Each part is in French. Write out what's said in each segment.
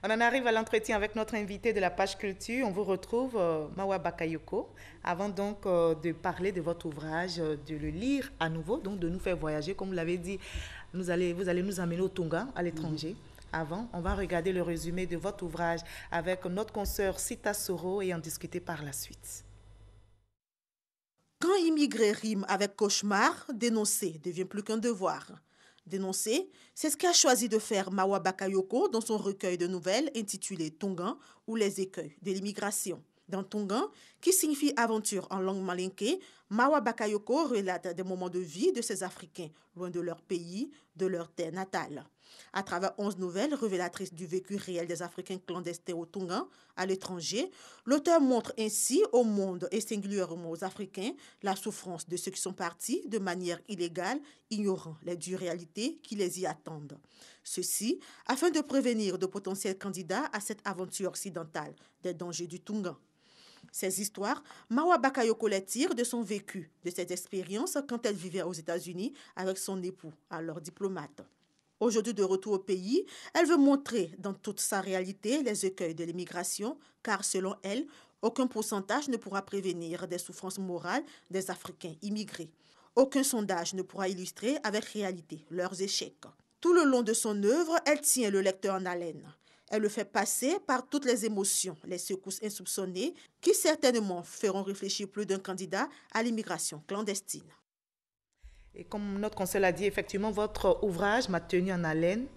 On en arrive à l'entretien avec notre invité de la page culture. On vous retrouve, Mawa Bakayoko. Avant donc de parler de votre ouvrage, de le lire à nouveau, donc de nous faire voyager, comme vous l'avez dit, vous allez nous amener au Tonga, à l'étranger. Avant, on va regarder le résumé de votre ouvrage avec notre consoeur Sita Soro et en discuter par la suite. Quand immigrer rime avec cauchemar, dénoncer devient plus qu'un devoir. Dénoncer, c'est ce qu'a choisi de faire Mawa Bakayoko dans son recueil de nouvelles intitulé Tongan ou les écueils de l'immigration. Dans Tongan, qui signifie aventure en langue malinké, Mawa Bakayoko relate des moments de vie de ces Africains, loin de leur pays, de leur terre natale. À travers 11 nouvelles révélatrices du vécu réel des Africains clandestins au Tongan, à l'étranger, l'auteur montre ainsi au monde et singulièrement aux Africains la souffrance de ceux qui sont partis de manière illégale, ignorant les dures réalités qui les y attendent. Ceci afin de prévenir de potentiels candidats à cette aventure occidentale des dangers du Tongan. Ces histoires, Mawa Bakayoko les tire de son vécu, de ses expériences quand elle vivait aux États-Unis avec son époux, alors diplomate. Aujourd'hui de retour au pays, elle veut montrer dans toute sa réalité les écueils de l'immigration, car selon elle, aucun pourcentage ne pourra prévenir des souffrances morales des Africains immigrés. Aucun sondage ne pourra illustrer avec réalité leurs échecs. Tout le long de son œuvre, elle tient le lecteur en haleine. Elle le fait passer par toutes les émotions, les secousses insoupçonnées, qui certainement feront réfléchir plus d'un candidat à l'immigration clandestine. Et comme notre conseil l'a dit, effectivement, votre ouvrage m'a tenu en haleine.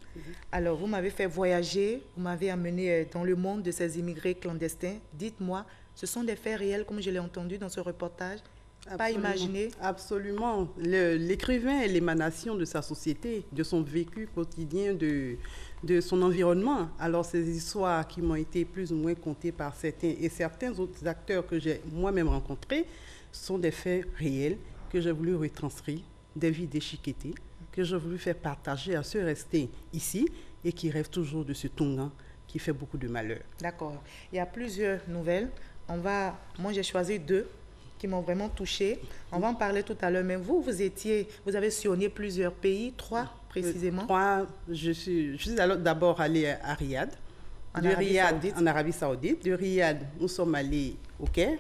Alors, vous m'avez fait voyager, vous m'avez amené dans le monde de ces immigrés clandestins. Dites-moi, ce sont des faits réels, comme je l'ai entendu dans ce reportage, pas imaginé. Absolument. L'écrivain est l'émanation de sa société, de son vécu quotidien, de son environnement. Alors, ces histoires qui m'ont été plus ou moins contées par certains et certains autres acteurs que j'ai moi-même rencontrés sont des faits réels que j'ai voulu retranscrire, des vies déchiquetées, que j'ai voulu faire partager à ceux restés ici et qui rêvent toujours de ce Tongan qui fait beaucoup de malheur. D'accord. Il y a plusieurs nouvelles. Moi, j'ai choisi 2 qui m'ont vraiment touchée. On va en parler tout à l'heure. Mais vous avez sillonné plusieurs pays, 3 précisément. 3, je suis d'abord allée à Riyad. En Arabie Saoudite. De Riyad, nous sommes allés au Caire,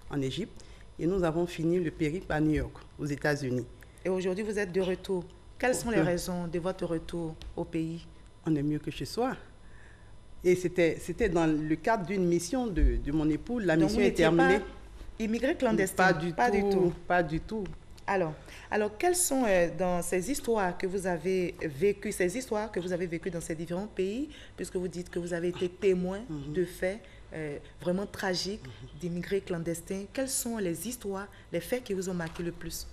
en Égypte. Et nous avons fini le périple à New York, aux États-Unis. Et aujourd'hui, vous êtes de retour. Quelles sont les raisons de votre retour au pays? On est mieux que chez soi. Et c'était dans le cadre d'une mission de mon époux. La mission est terminée. Immigré clandestin? Pas du tout. Alors, quelles sont dans ces histoires que vous avez vécues, dans ces différents pays, puisque vous dites que vous avez été témoin de faits vraiment tragiques d'immigrés clandestins, quelles sont les histoires, les faits qui vous ont marqué le plus?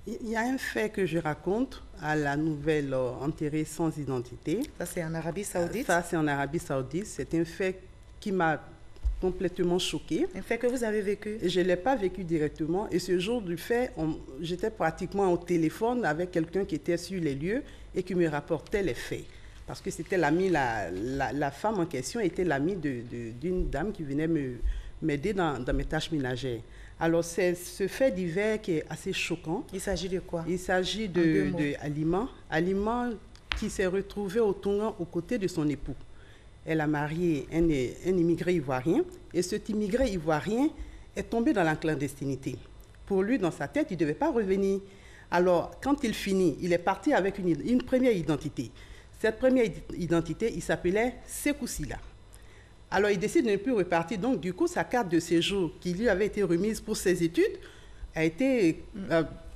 Il y a un fait que je raconte à la nouvelle Enterré sans identité. Ça, c'est en Arabie Saoudite? Ça, c'est en Arabie Saoudite. C'est un fait qui m'a complètement choquée. Un fait que vous avez vécu? Je ne l'ai pas vécu directement. Et ce jour du fait, j'étais pratiquement au téléphone avec quelqu'un qui était sur les lieux et qui me rapportait les faits. Parce que c'était l'amie, la femme en question était l'amie d'une dame qui venait m'aider dans mes tâches ménagères. Alors, c'est ce fait divers qui est assez choquant. Il s'agit de quoi? Il s'agit de Aliment qui s'est retrouvé au Tongan aux côtés de son époux. Elle a marié un immigré ivoirien et cet immigré ivoirien est tombé dans la clandestinité. Pour lui, dans sa tête, il ne devait pas revenir. Alors, quand il finit, il est parti avec une première identité. Cette première identité, il s'appelait Sekou Sila. Alors, il décide de ne plus repartir. Donc, du coup, sa carte de séjour qui lui avait été remise pour ses études a été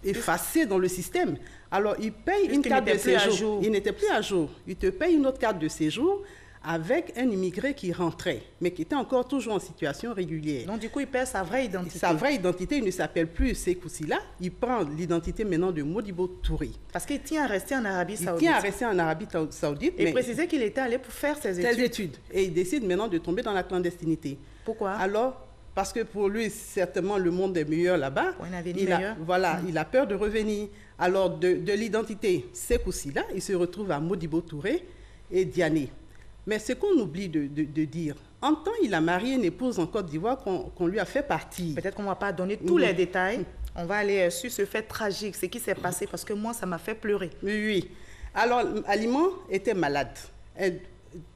effacée dans le système. Alors, il paye une carte de séjour. Il n'était plus à jour. Il te paye une autre carte de séjour avec un immigré qui rentrait, mais qui était encore toujours en situation régulière. Donc, du coup, il perd sa vraie identité. Sa vraie identité, il ne s'appelle plus Sekou Sila. Il prend l'identité maintenant de Modibo Touré. Parce qu'il tient à rester en Arabie Saoudite. Il tient à rester en Arabie Saoudite. Et préciser qu'il était allé pour faire ses études. Et il décide maintenant de tomber dans la clandestinité. Pourquoi? Alors, parce que pour lui, certainement, le monde est meilleur là-bas. Pour un avenir meilleur. Voilà, il a peur de revenir. Alors, de l'identité Sekou Sila, il se retrouve à Modibo Touré et Diané. Mais ce qu'on oublie de dire, en temps, il a marié une épouse en Côte d'Ivoire qu'on lui a fait partir. Peut-être qu'on ne va pas donner tous les détails. On va aller sur ce fait tragique, ce qui s'est passé, parce que moi, ça m'a fait pleurer. Oui. Alors, Aliment était malade.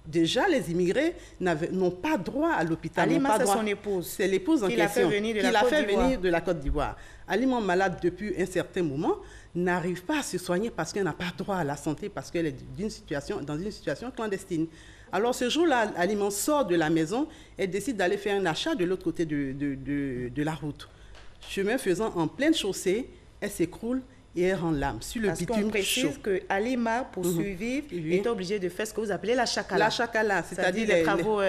déjà, les immigrés n'ont pas droit à l'hôpital. Alima, c'est son épouse. C'est l'épouse en question qui l'a fait venir de la Côte d'Ivoire. Alima, malade depuis un certain moment, n'arrive pas à se soigner parce qu'elle n'a pas droit à la santé, parce qu'elle est dans une situation clandestine. Alors ce jour-là, Alima sort de la maison et décide d'aller faire un achat de l'autre côté de la route. Chemin faisant, en pleine chaussée, elle s'écroule et elle rend l'âme sur le bitume chaud. Parce qu'on précise que Alima, pour survivre, était obligée de faire ce que vous appelez la chakala. La chakala, c'est-à-dire les travaux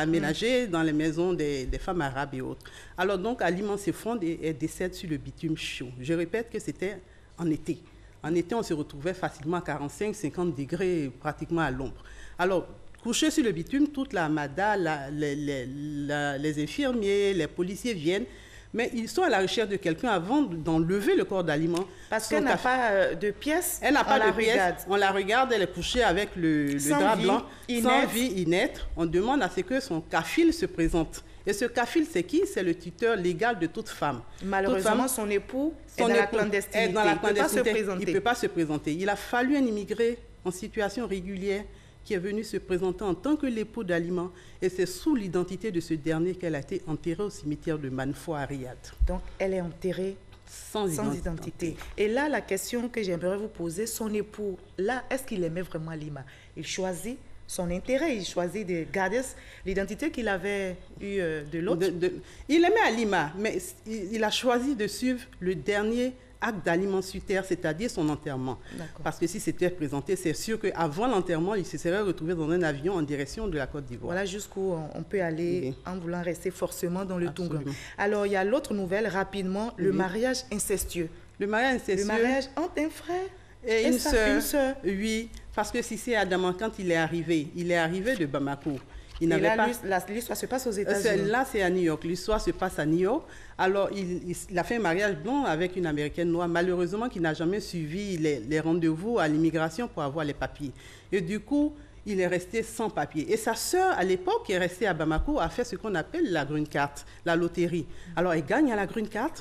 ménagers dans les maisons des femmes arabes et autres. Alors donc, Alima s'effondre et elle décède sur le bitume chaud. Je répète que c'était en été. En été, on se retrouvait facilement à 45-50 degrés, pratiquement à l'ombre. Alors, couchée sur le bitume, toute la MADA, les infirmiers, les policiers viennent. Mais ils sont à la recherche de quelqu'un avant d'enlever le corps d'Alima. Parce qu'elle n'a pas de pièces. Elle n'a pas de pièces. On la regarde, elle est couchée avec le drap blanc, sans vie, inerte. On demande à ce que son kafil se présente. Et ce kafil, c'est qui? C'est le tuteur légal de toute femme. Malheureusement, son époux est dans la clandestinité. Il ne peut pas se présenter. Il ne peut pas se présenter. Il a fallu un immigré en situation régulière qui est venu se présenter en tant que l'époux d'Alima. Et c'est sous l'identité de ce dernier qu'elle a été enterrée au cimetière de Manfo à Riyad. Donc, elle est enterrée sans identité. Et là, la question que j'aimerais vous poser, son époux, là, est-ce qu'il aimait vraiment Alima? Il choisit son intérêt, il choisit de garder l'identité qu'il avait eue de l'autre. Il aimait Alima, mais il a choisi de suivre le dernier acte d'aliment sur terre, c'est-à-dire son enterrement. Parce que si c'était présenté, c'est sûr qu'avant l'enterrement, il se serait retrouvé dans un avion en direction de la Côte d'Ivoire. Voilà jusqu'où on peut aller en voulant rester forcément dans le Tonga. Alors, il y a l'autre nouvelle, rapidement, le mariage incestueux. Le mariage incestueux. Le mariage entre un frère et une sœur. Oui, parce que Sissi Adama, quand il est arrivé de Bamako. Et là, l'histoire se passe aux États-Unis. Là, c'est à New York. L'histoire se passe à New York. Alors, il a fait un mariage blanc avec une Américaine noire, malheureusement, qui n'a jamais suivi les rendez-vous à l'immigration pour avoir les papiers. Et du coup, il est resté sans papiers. Et sa sœur, à l'époque, qui est restée à Bamako, a fait ce qu'on appelle la green card, la loterie. Alors, elle gagne à la green card,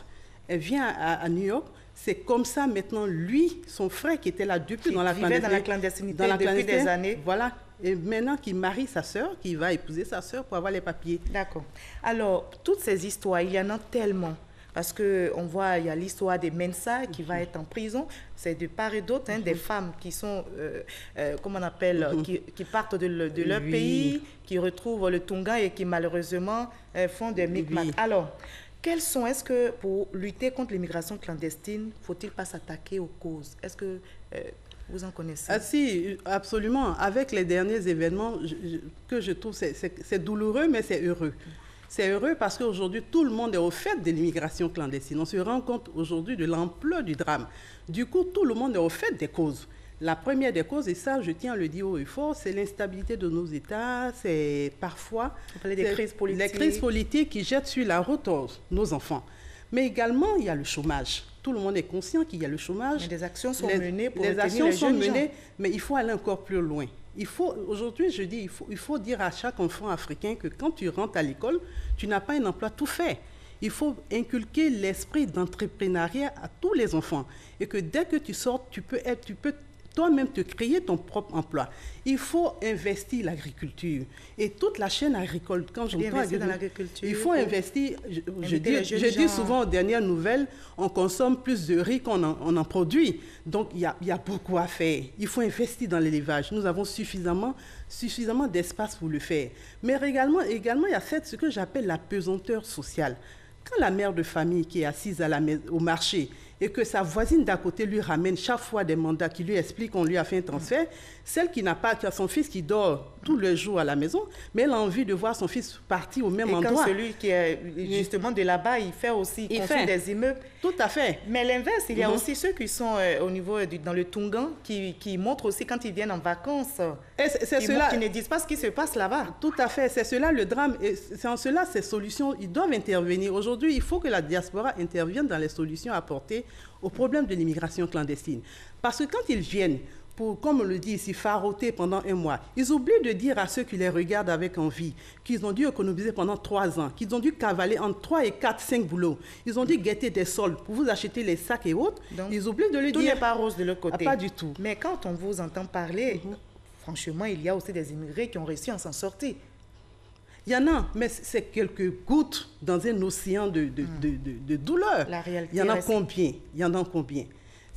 elle vient à New York. C'est comme ça, maintenant, lui, son frère, qui était là depuis dans la clandestinité depuis des années. Voilà. Et maintenant qu'il marie sa sœur, qu'il va épouser sa sœur pour avoir les papiers. D'accord. Alors, toutes ces histoires, il y en a tellement. Parce qu'on voit, il y a l'histoire des Mensa qui va être en prison. C'est de part et d'autre, des femmes qui sont, comment on appelle, qui partent de leur pays, qui retrouvent le Tonga et qui malheureusement font des micmacs. Alors, est-ce que pour lutter contre l'immigration clandestine, faut-il pas s'attaquer aux causes? Est-ce que vous en connaissez? Si, absolument. Avec les derniers événements, que je trouve, c'est douloureux, mais c'est heureux. C'est heureux parce qu'aujourd'hui, tout le monde est au fait de l'immigration clandestine. On se rend compte aujourd'hui de l'ampleur du drame. Du coup, tout le monde est au fait des causes. La première des causes, et ça, je tiens à le dire haut et fort, c'est l'instabilité de nos États, c'est parfois des crises politiques. Les crises politiques qui jettent sur la route nos enfants. Mais également, il y a le chômage. Tout le monde est conscient qu'il y a le chômage. Mais des actions sont menées pour les actions sont menées, mais il faut aller encore plus loin. Aujourd'hui, je dis, il faut dire à chaque enfant africain que quand tu rentres à l'école, tu n'as pas un emploi tout fait. Il faut inculquer l'esprit d'entrepreneuriat à tous les enfants. Et que dès que tu sors, tu peux toi-même te créer ton propre emploi. Il faut investir l'agriculture. Et toute la chaîne agricole, quand j'entends l'agriculture, il faut investir. Je dis souvent aux dernières nouvelles, on consomme plus de riz qu'on en produit. Donc, il y a beaucoup à faire. Il faut investir dans l'élevage. Nous avons suffisamment d'espace pour le faire. Mais également il y a ce que j'appelle la pesanteur sociale. Quand la mère de famille qui est assise au marché et que sa voisine d'à côté lui ramène chaque fois des mandats qui lui expliquent qu'on lui a fait un transfert, celle qui n'a pas son fils qui dort tous les jours à la maison, mais elle a envie de voir son fils partir au même endroit. Et quand celui qui est justement de là-bas, il fait aussi construire des immeubles. Tout à fait. Mais l'inverse, il y a aussi ceux qui sont au niveau dans le Tongan qui montrent aussi quand ils viennent en vacances. Qui ne disent pas ce qui se passe là-bas. Tout à fait. C'est cela le drame. Et c'est en cela ces solutions, ils doivent intervenir. Aujourd'hui, il faut que la diaspora intervienne dans les solutions apportées au problème de l'immigration clandestine. Parce que quand ils viennent pour, comme on le dit ici, faroter pendant un mois, ils oublient de dire à ceux qui les regardent avec envie qu'ils ont dû économiser pendant 3 ans, qu'ils ont dû cavaler entre 3 et 4, 5 boulots. Ils ont dû guetter des soldes pour vous acheter les sacs et autres. Donc, ils oublient de le dire. Tout n'est pas rose de l'autre côté. Pas du tout. Mais quand on vous entend parler, franchement, il y a aussi des immigrés qui ont réussi à s'en sortir. Il y en a, mais c'est quelques gouttes dans un océan de douleur. La réalité il y en a reste... combien? Il y en a combien?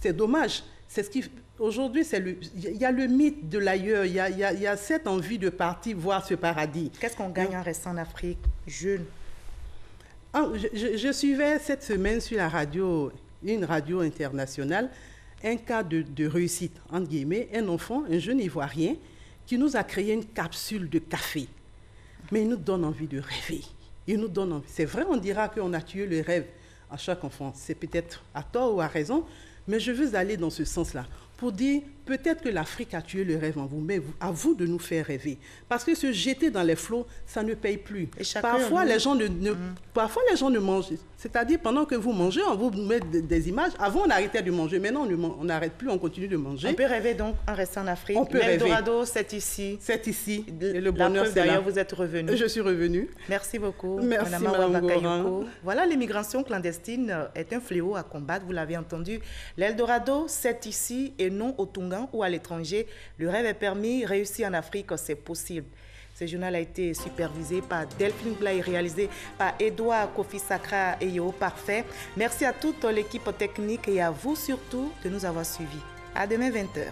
C'est dommage. C'est ce qui... Aujourd'hui, il y a le mythe de l'ailleurs. Il y a cette envie de partir voir ce paradis. Qu'est-ce qu'on gagne en restant en Afrique, jeune? Je suivais cette semaine sur la radio, une radio internationale, un cas de réussite, entre guillemets, un enfant, un jeune Ivoirien, qui nous a créé une capsule de café. Mais il nous donne envie de rêver. Il nous donne envie. C'est vrai, on dira qu'on a tué le rêve à chaque enfant. C'est peut-être à tort ou à raison, mais je veux aller dans ce sens-là pour dire peut-être que l'Afrique a tué le rêve en vous, mais à vous de nous faire rêver. Parce que se jeter dans les flots, ça ne paye plus. Parfois, les gens parfois, les gens ne mangent. C'est-à-dire, pendant que vous mangez, on vous met des images. Avant, on arrêtait de manger. Maintenant, on n'arrête plus, on continue de manger. On peut rêver donc en restant en Afrique. On peut rêver. L'Eldorado, c'est ici. C'est ici. Et le bonheur, c'est là. D'ailleurs, vous êtes revenu. Je suis revenu. Merci beaucoup. Merci, Madame Bakayoko. Voilà, l'immigration clandestine est un fléau à combattre, vous l'avez entendu. L'Eldorado, c'est ici et non au Tonga ou à l'étranger. Le rêve est permis, réussir en Afrique, c'est possible. Ce journal a été supervisé par Delphine Bla et réalisé par Edouard Kofi Sakra et Yo Parfait. Merci à toute l'équipe technique et à vous surtout de nous avoir suivis. À demain 20h.